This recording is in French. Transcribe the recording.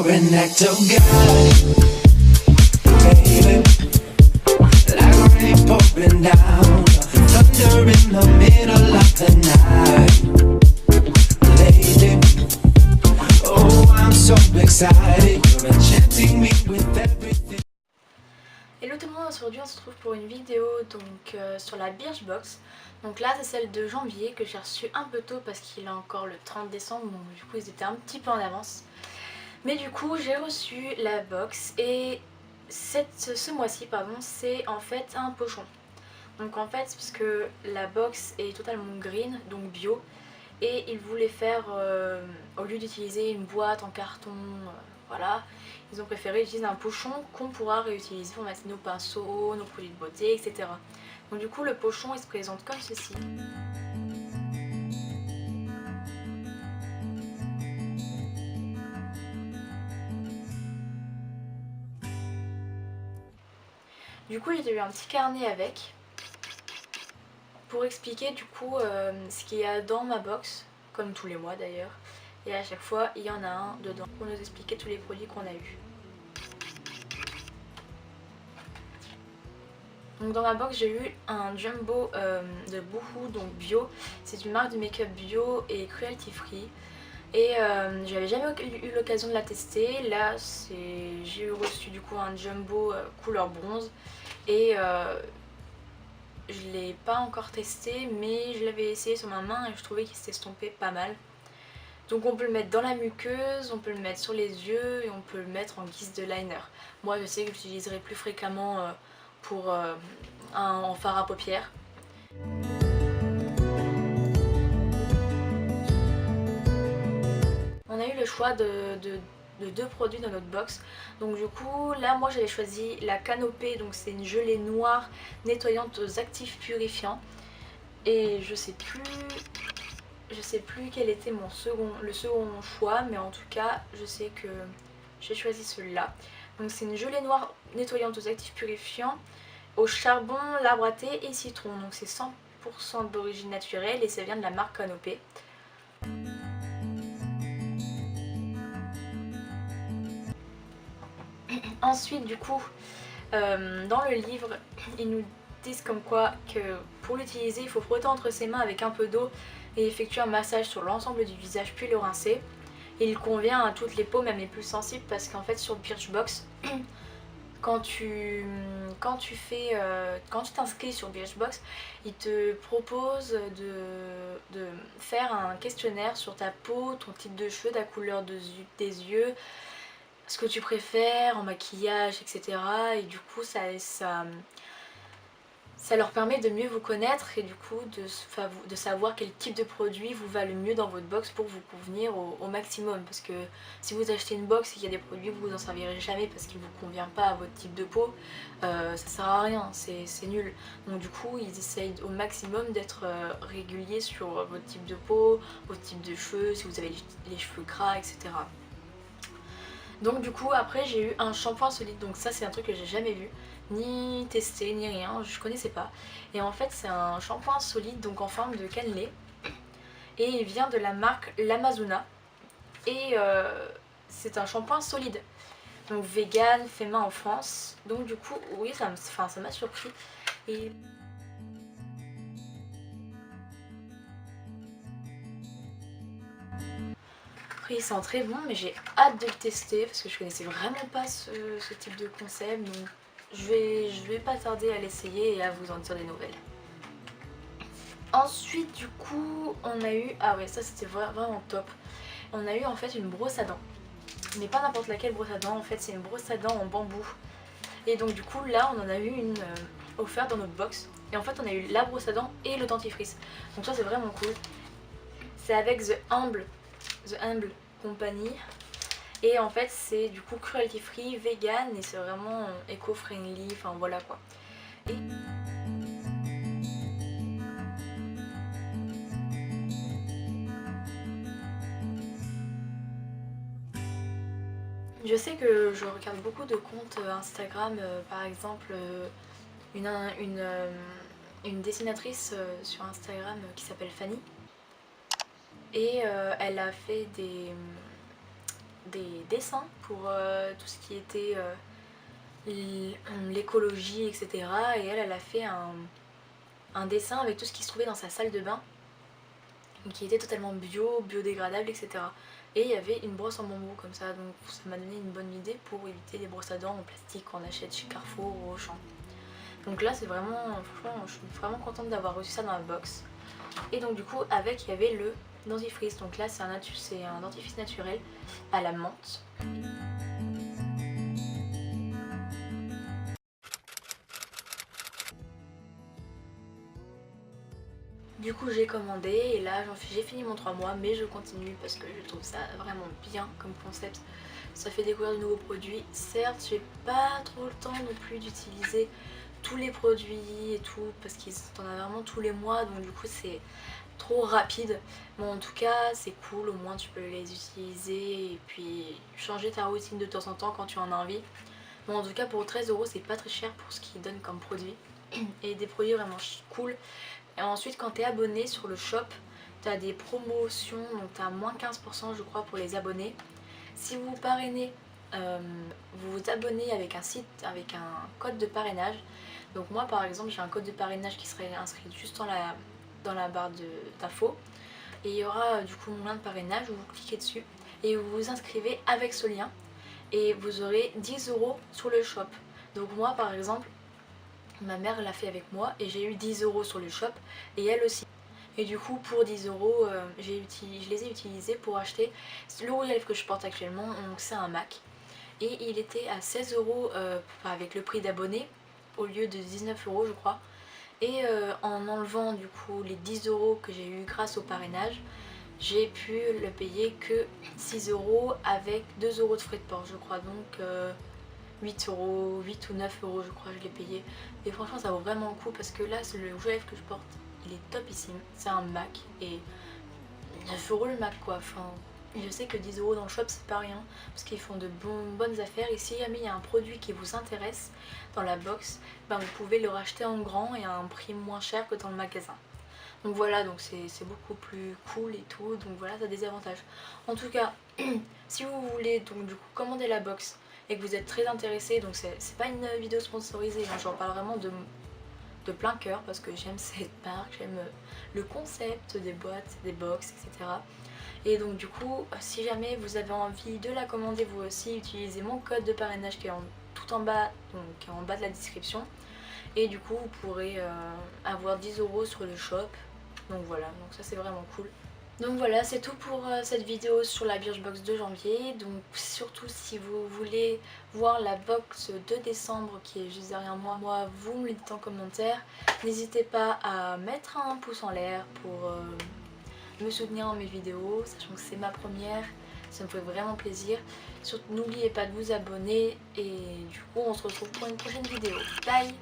Hello tout le monde, aujourd'hui on se retrouve pour une vidéo sur la Birchbox. Donc là c'est celle de janvier que j'ai reçue un peu tôt parce qu'il est encore le 30 décembre, donc du coup ils étaient un petit peu en avance. Mais du coup j'ai reçu la box et ce mois-ci c'est en fait un pochon. Donc en fait parce que la box est totalement green, donc bio, et ils voulaient faire, au lieu d'utiliser une boîte en carton, voilà, ils ont préféré utiliser un pochon qu'on pourra réutiliser pour mettre nos pinceaux, nos produits de beauté, etc. Donc du coup le pochon il se présente comme ceci. Du coup j'ai eu un petit carnet avec pour expliquer du coup ce qu'il y a dans ma box, comme tous les mois d'ailleurs. Et à chaque fois il y en a un dedans pour nous expliquer tous les produits qu'on a eu. Donc dans ma box j'ai eu un jumbo de Boohoo, donc bio. C'est une marque de make-up bio et cruelty free. Et j'avais jamais eu l'occasion de la tester. Là j'ai reçu du coup un jumbo couleur bronze. Et je l'ai pas encore testé, mais je l'avais essayé sur ma main et je trouvais qu'il s'estompait pas mal. Donc on peut le mettre dans la muqueuse, on peut le mettre sur les yeux et on peut le mettre en guise de liner. Moi je sais que j'utiliserai plus fréquemment pour un fard à paupières. On a eu le choix de deux produits dans notre box. Donc du coup là moi j'avais choisi la Canopée, donc c'est une gelée noire nettoyante aux actifs purifiants. Et je sais plus quel était le second choix, mais en tout cas je sais que j'ai choisi celui-là. Donc c'est une gelée noire nettoyante aux actifs purifiants au charbon, l'arbre à thé et citron. Donc c'est 100% d'origine naturelle et ça vient de la marque Canopée. Ensuite du coup dans le livre ils nous disent comme quoi que pour l'utiliser il faut frotter entre ses mains avec un peu d'eau et effectuer un massage sur l'ensemble du visage puis le rincer. Et il convient à toutes les peaux, même les plus sensibles, parce qu'en fait sur Birchbox quand tu t'inscris sur Birchbox, ils te proposent de faire un questionnaire sur ta peau, ton type de cheveux, ta couleur des yeux, ce que tu préfères en maquillage, etc. Et du coup ça leur permet de mieux vous connaître et du coup de savoir quel type de produit vous va le mieux dans votre box pour vous convenir au maximum. Parce que si vous achetez une box et qu'il y a des produits, vous n'en servirez jamais parce qu'il ne vous convient pas à votre type de peau, ça sert à rien, c'est nul. Donc du coup ils essayent au maximum d'être réguliers sur votre type de peau, votre type de cheveux, si vous avez les cheveux gras, etc. Donc du coup après j'ai eu un shampoing solide, donc ça c'est un truc que j'ai jamais vu, ni testé, ni rien, je connaissais pas. Et en fait c'est un shampoing solide donc en forme de cannelé. Et il vient de la marque L'Amazona. Et c'est un shampoing solide. Donc vegan, fait main en France. Donc du coup oui ça m'a surpris. Et il sent très bon, mais j'ai hâte de le tester parce que je connaissais vraiment pas ce type de concept. Donc je vais pas tarder à l'essayer et à vous en dire des nouvelles. Ensuite du coup on a eu, ah ouais ça c'était vraiment top, on a eu en fait une brosse à dents. Mais pas n'importe laquelle brosse à dents, en fait c'est une brosse à dents en bambou. Et donc du coup là on en a eu une offerte dans notre box. Et en fait on a eu la brosse à dents et le dentifrice. Donc ça c'est vraiment cool. C'est avec The Humble Company. Et en fait c'est du coup cruelty free, vegan et c'est vraiment éco-friendly, enfin voilà quoi. Et je sais que je regarde beaucoup de comptes Instagram, par exemple une dessinatrice sur Instagram qui s'appelle Fanny. Et elle a fait des dessins pour tout ce qui était l'écologie, etc. Et elle a fait un dessin avec tout ce qui se trouvait dans sa salle de bain, qui était totalement bio, biodégradable, etc. Et il y avait une brosse en bambou comme ça, donc ça m'a donné une bonne idée pour éviter les brosses à dents en plastique qu'on achète chez Carrefour ou Auchan. Donc là c'est vraiment, franchement je suis vraiment contente d'avoir reçu ça dans la box. Et donc du coup avec il y avait le dentifrice, donc là c'est un dentifrice naturel à la menthe. Du coup j'ai commandé et là j'ai fini mon 3 mois, mais je continue parce que je trouve ça vraiment bien comme concept. Ça fait découvrir de nouveaux produits. Certes j'ai pas trop le temps non plus d'utiliser tous les produits et tout parce qu'ils en a vraiment tous les mois, donc du coup c'est trop rapide. Bon en tout cas c'est cool, au moins tu peux les utiliser et puis changer ta routine de temps en temps quand tu en as envie. Bon en tout cas pour 13 € c'est pas très cher pour ce qu'ils donnent comme produit et des produits vraiment cool. Et ensuite quand tu es abonné sur le shop, tu as des promotions, donc tu as moins 15% je crois pour les abonnés. Si vous parrainez, vous vous abonnez avec un site, avec un code de parrainage. Donc moi par exemple j'ai un code de parrainage qui serait inscrit juste dans la barre d'infos. Et il y aura du coup mon lien de parrainage où vous cliquez dessus et vous vous inscrivez avec ce lien. Et vous aurez 10 € sur le shop. Donc moi par exemple, ma mère l'a fait avec moi et j'ai eu 10 € sur le shop et elle aussi. Et du coup pour 10 €, je les ai utilisés pour acheter le rouge à lèvres que je porte actuellement, donc c'est un MAC. Et il était à 16 € avec le prix d'abonné au lieu de 19 € je crois. Et en enlevant du coup les 10 € que j'ai eu grâce au parrainage, j'ai pu le payer que 6 € avec 2 € de frais de port je crois. Donc 8 €, 8 ou 9 € je crois je l'ai payé. Et franchement ça vaut vraiment le coup parce que là le rouge à lèvres que je porte il est topissime. C'est un MAC et 9 € le MAC quoi. Enfin, je sais que 10 € dans le shop c'est pas rien parce qu'ils font de bonnes affaires. Et si jamais il y a un produit qui vous intéresse dans la box, ben vous pouvez le racheter en grand et à un prix moins cher que dans le magasin. Donc voilà, donc c'est beaucoup plus cool et tout, donc voilà, ça a des avantages. En tout cas, si vous voulez donc du coup commander la box et que vous êtes très intéressé, donc c'est pas une vidéo sponsorisée, hein, j'en parle vraiment de plein cœur parce que j'aime cette marque, j'aime le concept des boîtes, des box, etc. Et donc du coup, si jamais vous avez envie de la commander vous aussi, utilisez mon code de parrainage qui est tout en bas, donc en bas de la description. Et du coup vous pourrez avoir 10 € sur le shop. Donc voilà, donc ça c'est vraiment cool. Donc voilà, c'est tout pour cette vidéo sur la Birchbox de janvier. Donc surtout si vous voulez voir la box de décembre qui est juste derrière moi, vous me le dites en commentaire. N'hésitez pas à mettre un pouce en l'air pour me soutenir dans mes vidéos, sachant que c'est ma première. Ça me fait vraiment plaisir. Surtout n'oubliez pas de vous abonner et du coup on se retrouve pour une prochaine vidéo. Bye!